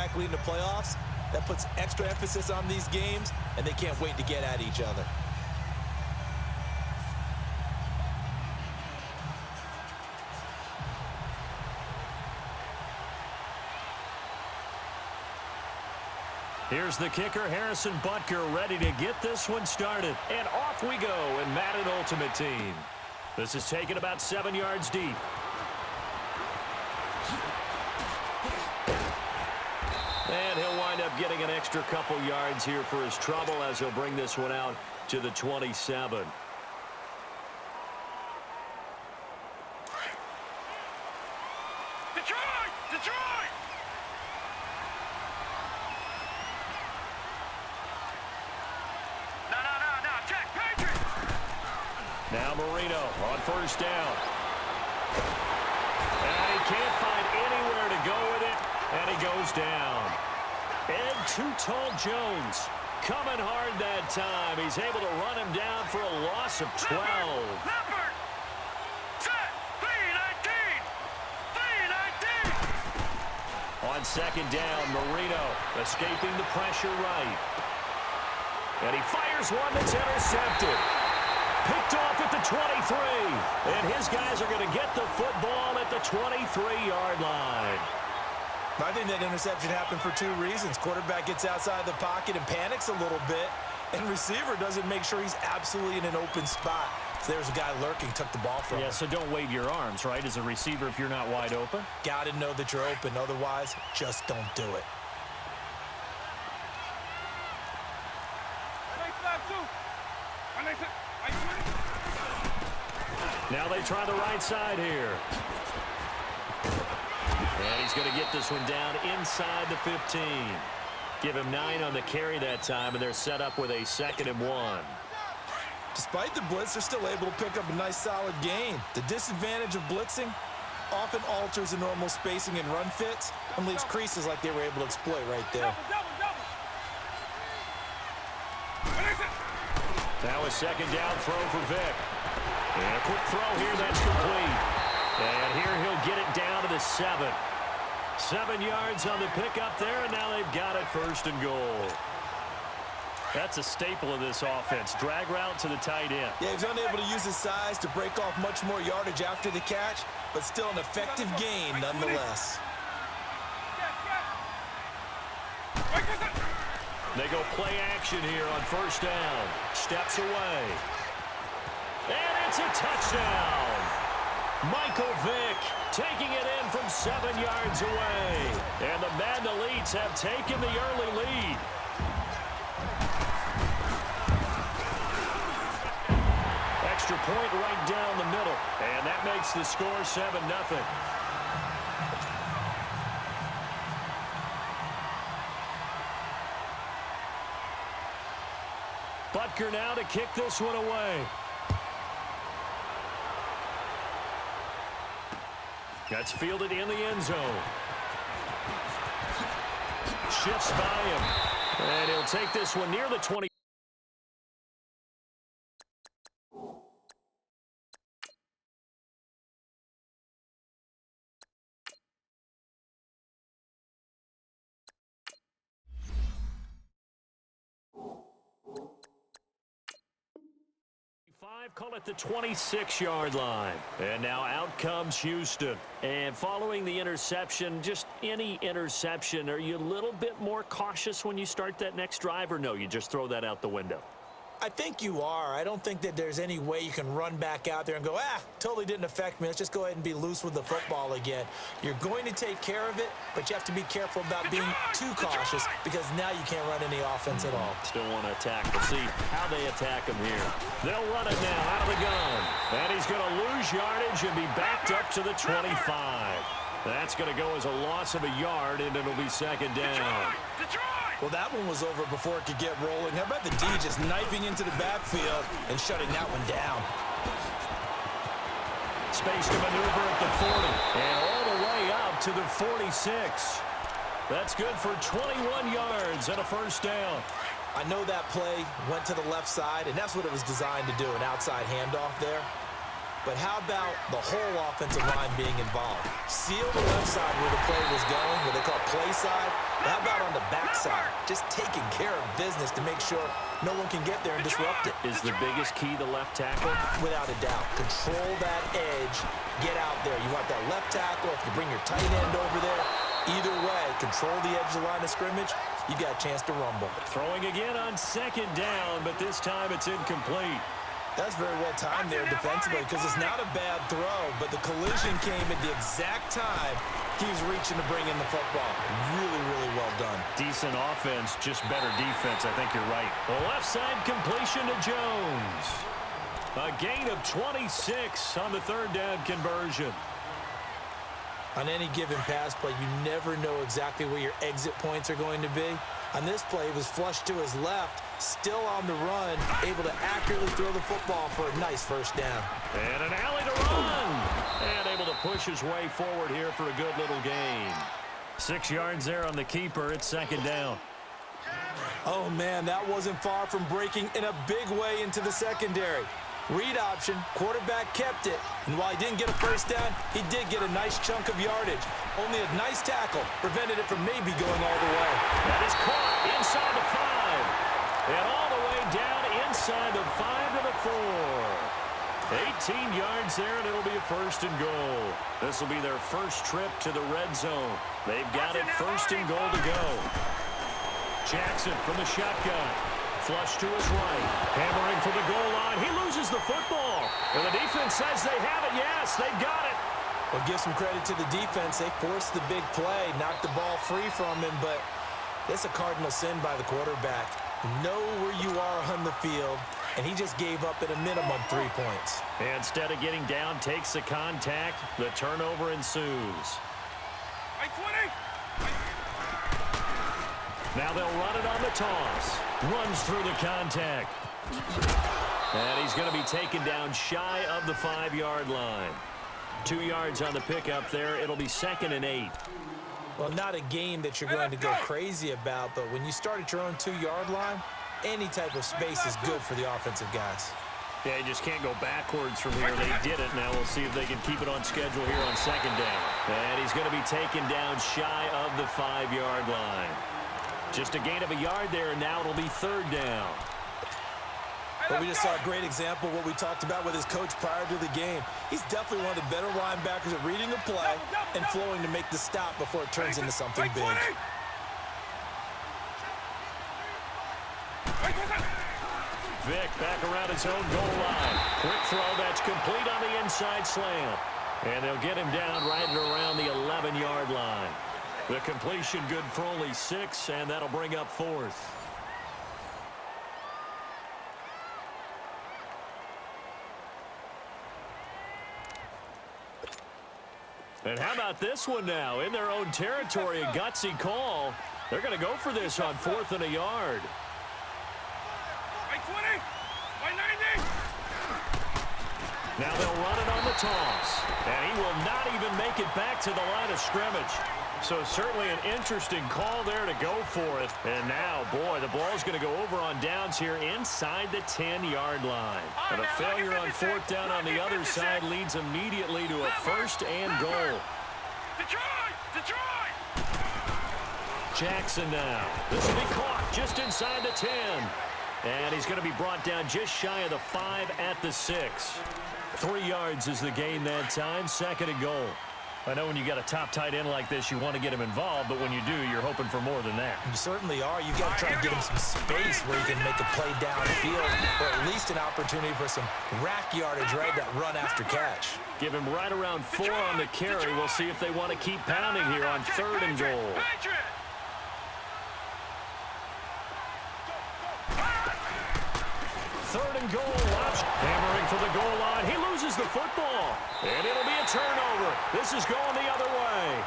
quarterback leading the playoffs, that puts extra emphasis on these games, and they can't wait to get at each other. Here's the kicker, Harrison Butker, ready to get this one started. And off we go in Madden Ultimate Team. This is taken about 7 yards deep. And he'll wind up getting an extra couple yards here for his trouble as he'll bring this one out to the 27. Detroit! Detroit! No, Jack Patrick! Now Marino on first down. And he can't find anywhere to go with it, and he goes down. Ed Too Tall Jones coming hard that time. He's able to run him down for a loss of 12. Leopard! Set! 3-19! 3-19! On second down, Marino escaping the pressure right. And he fires one that's intercepted. Picked off at the 23. And his guys are going to get the football at the 23-yard line. I think that interception happened for two reasons. Quarterback gets outside the pocket and panics a little bit, and receiver doesn't make sure he's absolutely in an open spot. So there's a guy lurking, took the ball from him. Yeah, so don't wave your arms, right, as a receiver if you're not wide open. Got to know that you're open. Otherwise, just don't do it. Now they try the right side here. And he's going to get this one down inside the 15. Give him 9 on the carry that time, and they're set up with a 2nd and 1. Despite the blitz, they're still able to pick up a nice, solid gain. The disadvantage of blitzing often alters the normal spacing and run fits and leaves creases like they were able to exploit right there. Now a 2nd down throw for Vic. And a quick throw here, that's complete. And here he'll get it down to the 7. 7 yards on the pickup there, and now they've got it 1st and goal. That's a staple of this offense. Drag route to the tight end. Yeah, he's unable to use his size to break off much more yardage after the catch, but still an effective gain nonetheless. They go play action here on 1st down. Steps away. And it's a touchdown. Michael Vick taking it in from 7 yards away. And the Madden Elites have taken the early lead. Extra point right down the middle. And that makes the score 7-0. Butker now to kick this one away. That's fielded in the end zone. Shifts by him. And he'll take this one near the 20. Call it the 26-yard line. And now out comes Houston. And following the interception, just any interception, are you a little bit more cautious when you start that next drive, or no, you just throw that out the window? I think you are. I don't think that there's any way you can run back out there and go, totally didn't affect me. Let's just go ahead and be loose with the football again. You're going to take care of it, but you have to be careful about being too cautious because now you can't run any offense at all. Still want to attack. We'll see how they attack him here. They'll run it now out of the gun. And he's going to lose yardage and be backed up to the 25. That's going to go as a loss of a yard, and it'll be 2nd down. Well, that one was over before it could get rolling. How about the D just knifing into the backfield and shutting that one down? Space to maneuver at the 40. And all the way up to the 46. That's good for 21 yards and a 1st down. I know that play went to the left side, and that's what it was designed to do, an outside handoff there. But how about the whole offensive line being involved? Seal the left side where the play was going, what they call play side. But how about on the back side? Just taking care of business to make sure no one can get there and disrupt it. Is the biggest key the left tackle? Without a doubt. Control that edge. Get out there. You want that left tackle. If you bring your tight end over there, either way, control the edge of the line of scrimmage, you got a chance to rumble. Throwing again on second down, but this time it's incomplete. That's very well timed there defensively because it's not a bad throw, but the collision came at the exact time he was reaching to bring in the football. Really, really well done. Decent offense, just better defense. I think you're right. The left side completion to Jones. A gain of 26 on the third down conversion. On any given pass play, you never know exactly where your exit points are going to be. On this play, it was flushed to his left, still on the run, able to accurately throw the football for a nice first down. And an alley to run. And able to push his way forward here for a good little gain. 6 yards there on the keeper. It's second down. Oh, man, that wasn't far from breaking in a big way into the secondary. Read option, quarterback kept it, and while he didn't get a first down, he did get a nice chunk of yardage. Only a nice tackle prevented it from maybe going all the way. That is caught inside the 5, and all the way down inside the 5 to the 4. 18 yards there, and it'll be a first and goal. This will be their first trip to the red zone. They've got it first and goal to go. Jackson from the shotgun. Flush to his right. Hammering for the goal line. He loses the football. And the defense says they have it. Yes, they've got it. Well, give some credit to the defense. They forced the big play, knocked the ball free from him, but it's a cardinal sin by the quarterback. Know where you are on the field, and he just gave up at a minimum 3 points. And instead of getting down, takes the contact. The turnover ensues. Now they'll run it on the toss. Runs through the contact. And he's going to be taken down shy of the 5-yard line. 2 yards on the pickup there. It'll be 2nd and 8. Well, not a game that you're going to go crazy about, but when you start at your own 2-yard line, any type of space is good for the offensive guys. Yeah, you just can't go backwards from here. They did it. Now we'll see if they can keep it on schedule here on second down. And he's going to be taken down shy of the 5-yard line. Just a gain of a yard there, and now it'll be 3rd down. But we just saw a great example of what we talked about with his coach prior to the game. He's definitely one of the better linebackers at reading a play and flowing to make the stop before it turns into something big. Vick back around his own goal line. Quick throw that's complete on the inside slant. And they'll get him down right at around the 11-yard line. The completion good for only 6, and that'll bring up 4th. And how about this one now? In their own territory, a gutsy call. They're going to go for this on 4th and a yard. Now they'll run it on the toss. And he will not even make it back to the line of scrimmage. So certainly an interesting call there to go for it. And now, boy, the ball's going to go over on downs here inside the 10-yard line. And a failure on 4th down on the other side leads immediately to a 1st and goal. Jackson now. This will be caught just inside the 10. And he's going to be brought down just shy of the 5 at the 6. 3 yards is the gain that time. 2nd and goal. I know when you got a top tight end like this, you want to get him involved, but when you do, you're hoping for more than that. You certainly are. You've got to try and get him some space where he can make a play downfield, or at least an opportunity for some rack yardage, right? That run after catch. Give him right around 4 on the carry. We'll see if they want to keep pounding here on 3rd and goal. 3rd and goal. Watch. Hammering for the goal line. He loses the football. And it'll be a turnover. This is going the other way.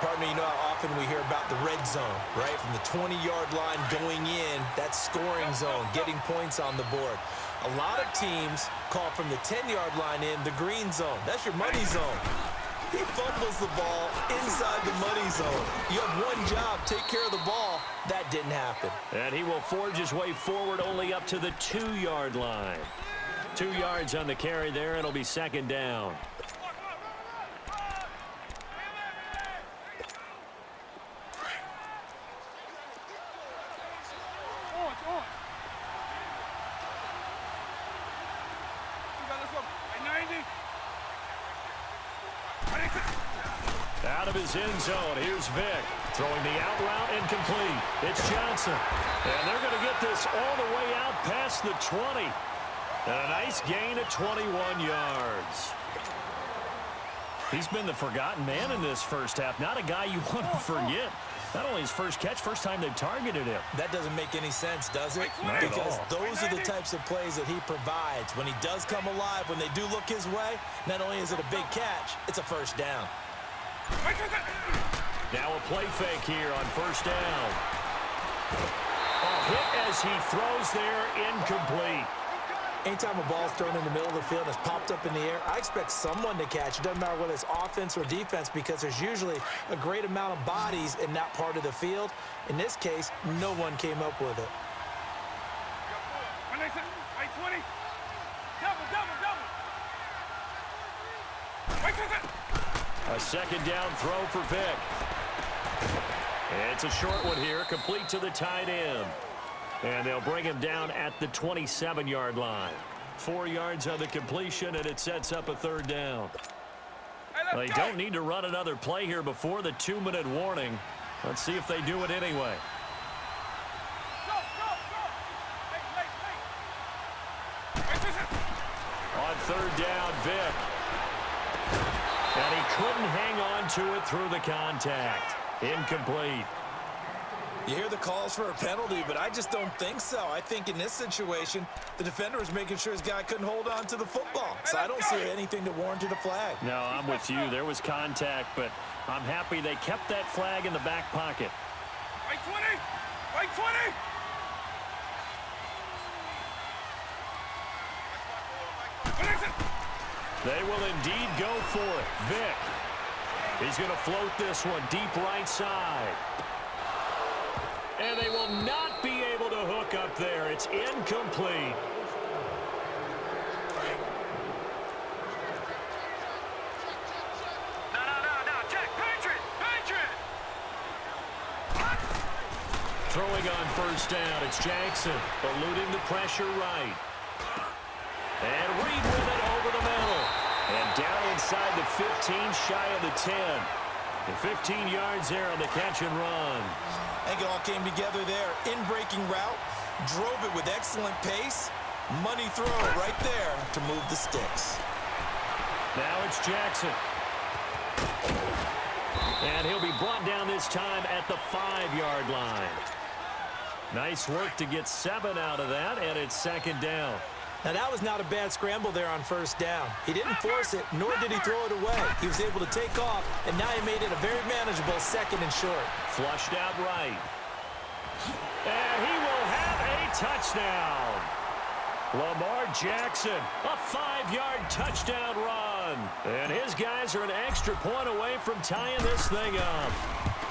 Pardon me, you know how often we hear about the red zone, right? From the 20-yard line going in, that scoring zone, getting points on the board. A lot of teams call from the 10-yard line in the green zone. That's your money zone. He fumbles the ball inside the money zone. You have one job, take care of the ball. That didn't happen. And he will forge his way forward only up to the 2-yard line. 2 yards on the carry there. It'll be second down. Out of his end zone, here's Vick. Throwing the out route incomplete. It's Johnson. And they're going to get this all the way out past the 20. And a nice gain of 21 yards. He's been the forgotten man in this first half. Not a guy you want to forget. Not only his first catch, first time they've targeted him. That doesn't make any sense, does it? Not at because all. those are the types of plays that he provides. When he does come alive, when they do look his way, not only is it a big catch, it's a first down. Now a play fake here on first down. A hit as he throws there, incomplete. Anytime a ball's thrown in the middle of the field and it's popped up in the air, I expect someone to catch. It doesn't matter whether it's offense or defense because there's usually a great amount of bodies in that part of the field. In this case, no one came up with it. A second down throw for Vick. It's a short one here, complete to the tight end. And they'll bring him down at the 27-yard line. 4 yards on the completion, and it sets up a third down. They don't need to run another play here before the 2-minute warning. Let's see if they do it anyway. On third down, Vick. And he couldn't hang on to it through the contact. Incomplete. You hear the calls for a penalty, but I just don't think so. I think in this situation, the defender was making sure his guy couldn't hold on to the football. So I don't see anything that warranted a flag. No, I'm with you. There was contact, but I'm happy they kept that flag in the back pocket. Right 20! Right 20! They will indeed go for it. Vick. He's going to float this one deep right side. And they will not be able to hook up there. It's incomplete. No, Jack, Patriot! Throwing on first down, it's Jackson, eluding the pressure right. And Reed with it over the middle. And down inside the 15, shy of the 10. And 15 yards there on the catch and run. I think it all came together there. In-breaking route, drove it with excellent pace. Money throw right there to move the sticks. Now it's Jackson. And he'll be brought down this time at the 5-yard line. Nice work to get 7 out of that, and it's second down. Now, that was not a bad scramble there on first down. He didn't force it, nor did he throw it away. He was able to take off, and now he made it a very manageable second and short. Flushed out right. And he will have a touchdown. Lamar Jackson, a 5-yard touchdown run. And his guys are an extra point away from tying this thing up.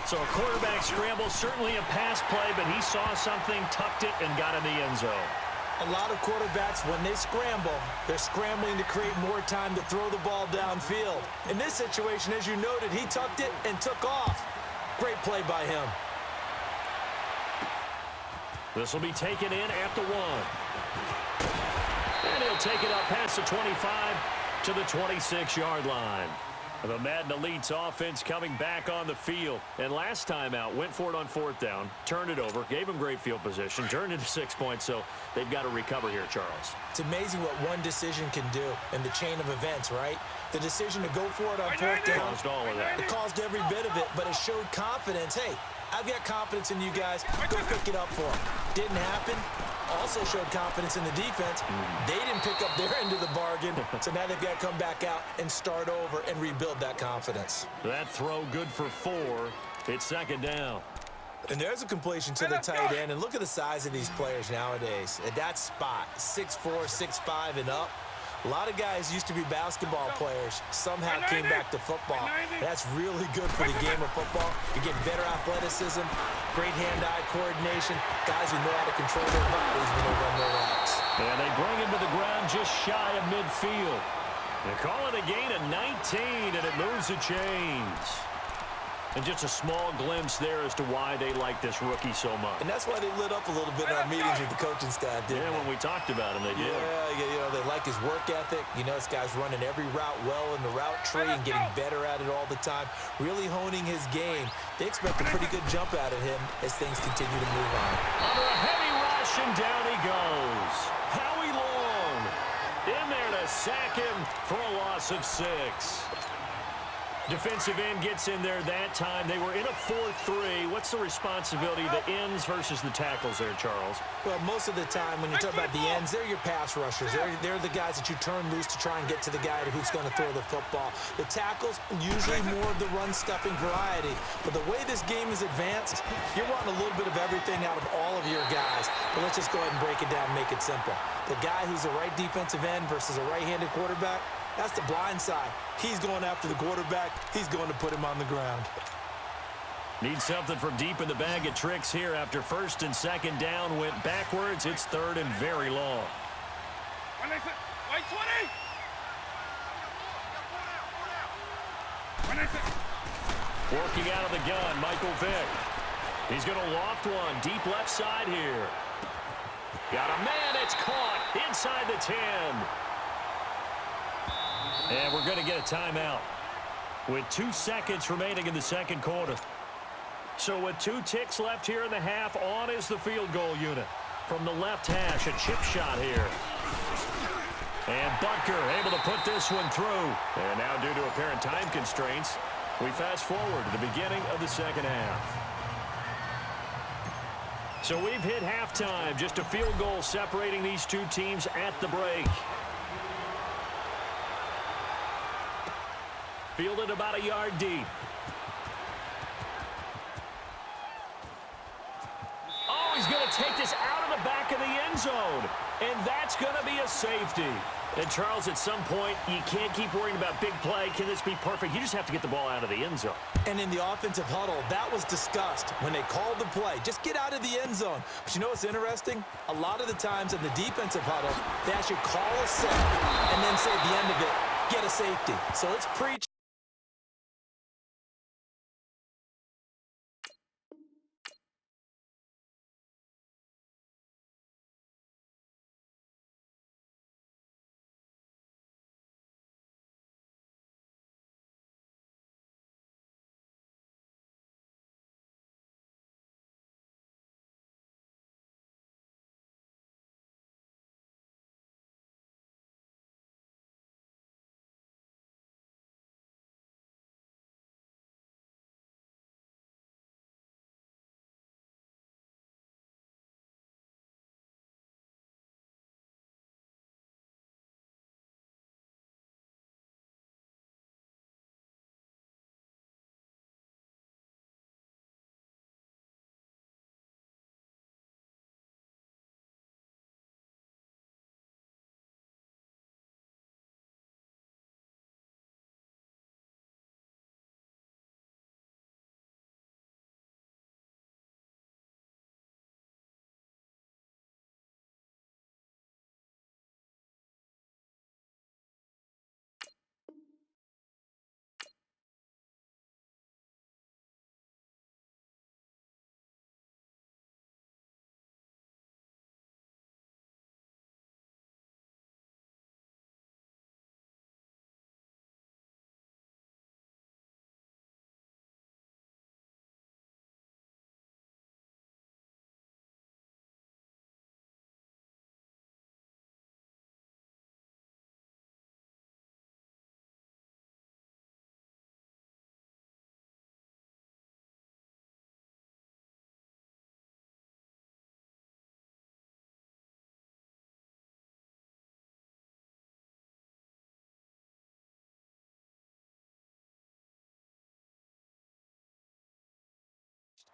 So a quarterback scramble, certainly a pass play, but he saw something, tucked it, and got in the end zone. A lot of quarterbacks, when they scramble, they're scrambling to create more time to throw the ball downfield. In this situation, as you noted, he tucked it and took off. Great play by him. This will be taken in at the 1. And he'll take it up past the 25 to the 26-yard line. The Madden Elite's offense coming back on the field. And last time out, went for it on 4th down, turned it over, gave him great field position, turned it to 6 points, so they've got to recover here, Charles. It's amazing what one decision can do in the chain of events, right? The decision to go for it on 4th down. Caused all of that. It caused every bit of it, but it showed confidence. Hey, I've got confidence in you guys. Go pick it up for them. Didn't happen. Also showed confidence in the defense. They didn't pick up their end of the bargain, so now they've got to come back out and start over and rebuild that confidence. That throw good for 4. It's second down. And there's a completion to the tight end, and look at the size of these players nowadays. At that spot, 6'4", 6'5", and up. A lot of guys used to be basketball players, somehow came back to football. That's really good for the game of football. You're getting better athleticism, great hand-eye coordination, guys who know how to control their bodies when they run their routes. And they bring him to the ground just shy of midfield. They call it a gain of 19, and it moves the chains. And just a small glimpse there as to why they like this rookie so much. And that's why they lit up a little bit in our meetings with the coaching staff, didn't they? Yeah, when we talked about him, they did. Yeah, they like his work ethic. This guy's running every route well in the route tree and getting better at it all the time, really honing his game. They expect a pretty good jump out of him as things continue to move on. Under a heavy rush, and down he goes. Howie Long in there to sack him for a loss of 6. Defensive end gets in there that time. They were in a 4-3. What's the responsibility of the ends versus the tackles there, Charles? Well, most of the time when you talk about the ends, they're your pass rushers. They're the guys that you turn loose to try and get to the guy who's going to throw the football. The tackles, usually more of the run-stuffing variety. But the way this game is advanced, you're wanting a little bit of everything out of all of your guys. But let's just go ahead and break it down and make it simple. The guy who's a right defensive end versus a right-handed quarterback, that's the blind side. He's going after the quarterback. He's going to put him on the ground. Need something from deep in the bag of tricks here after first and second down went backwards. It's third and very long. White 20. Working out of the gun, Michael Vick. He's going to loft one deep left side here. Got a man. It's caught inside the 10. And we're going to get a timeout with 2 seconds remaining in the second quarter. So with 2 ticks left here in the half, on is the field goal unit. From the left hash, a chip shot here. And Butker able to put this one through. And now due to apparent time constraints, we fast forward to the beginning of the second half. So we've hit halftime, just a field goal separating these two teams at the break. Fielded about a yard deep. Oh, he's going to take this out of the back of the end zone. And that's going to be a safety. And, Charles, at some point, you can't keep worrying about big play. Can this be perfect? You just have to get the ball out of the end zone. And in the offensive huddle, that was discussed when they called the play. Just get out of the end zone. But you know what's interesting? A lot of the times in the defensive huddle, they actually call a set and then say at the end of it, get a safety. So let's preach.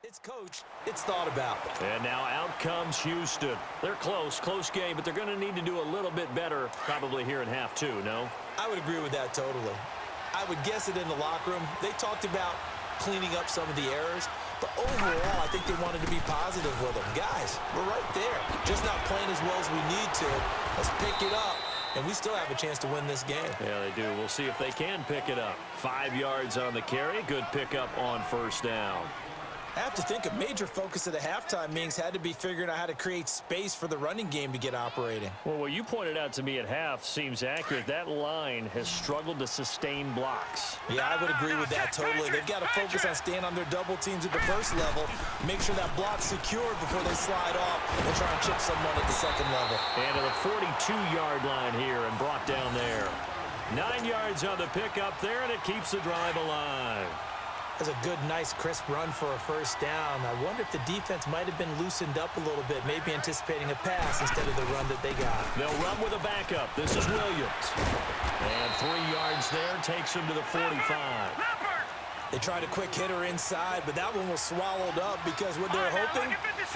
It's coached. It's thought about. And now out comes Houston. They're close game, but they're going to need to do a little bit better probably here in half two, no? I would agree with that totally. I would guess it in the locker room. They talked about cleaning up some of the errors, But overall, I think they wanted to be positive with him. Guys, we're right there. Just not playing as well as we need to. Let's pick it up, and we still have a chance to win this game. Yeah, they do. We'll see if they can pick it up. 5 yards on the carry. Good pickup on first down. I have to think a major focus of the halftime meetings had to be figuring out how to create space for the running game to get operating. Well, what you pointed out to me at half seems accurate. That line has struggled to sustain blocks. Yeah, I would agree with that totally. They've got to focus on staying on their double teams at the first level, make sure that block's secured before they slide off and try and chip someone at the second level. And to the 42-yard line here and brought down there. 9 yards on the pickup there, and it keeps the drive alive. That's a good, nice, crisp run for a first down. I wonder if the defense might have been loosened up a little bit, maybe anticipating a pass instead of the run that they got. They'll run with a backup. This is Williams. And 3 yards there takes him to the 45. They tried a quick hitter inside, but that one was swallowed up because what they're hoping,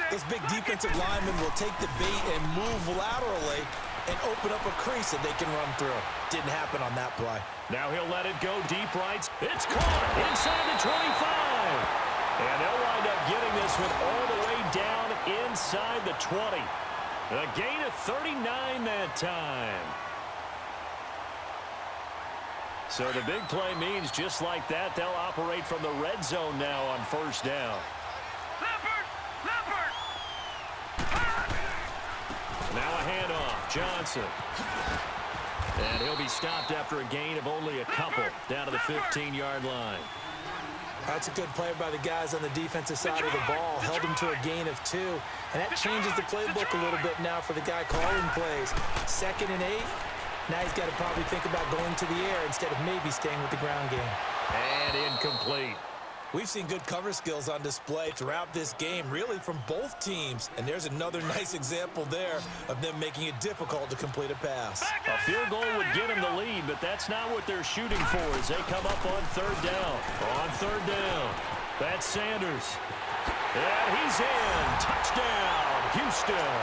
those big defensive linemen will take the bait and move laterally and open up a crease that they can run through. Didn't happen on that play. Now he'll let it go deep right. It's caught inside the 25. And they'll wind up getting this one all the way down inside the 20. A gain of 39 that time. So the big play means just like that, they'll operate from the red zone now on first down. Now a handoff, Johnson. And he'll be stopped after a gain of only a couple down to the 15-yard line. That's a good play by the guys on the defensive side of the ball. Held him to a gain of 2. And that changes the playbook a little bit now for the guy calling plays. 2nd and 8. Now he's got to probably think about going to the air instead of maybe staying with the ground game. And incomplete. We've seen good cover skills on display throughout this game, really from both teams. And there's another nice example there of them making it difficult to complete a pass. A field goal would get them the lead, but that's not what they're shooting for as they come up on third down. On third down, that's Sanders. And he's in. Touchdown, Houston.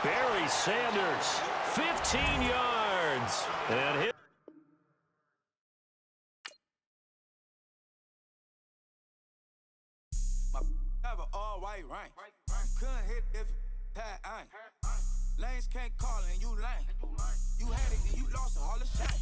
Barry Sanders, 15 yards. And hit. All white rank. Couldn't hit if had ain't. Lanes can't call and you lame. You had it and you lost all the shame.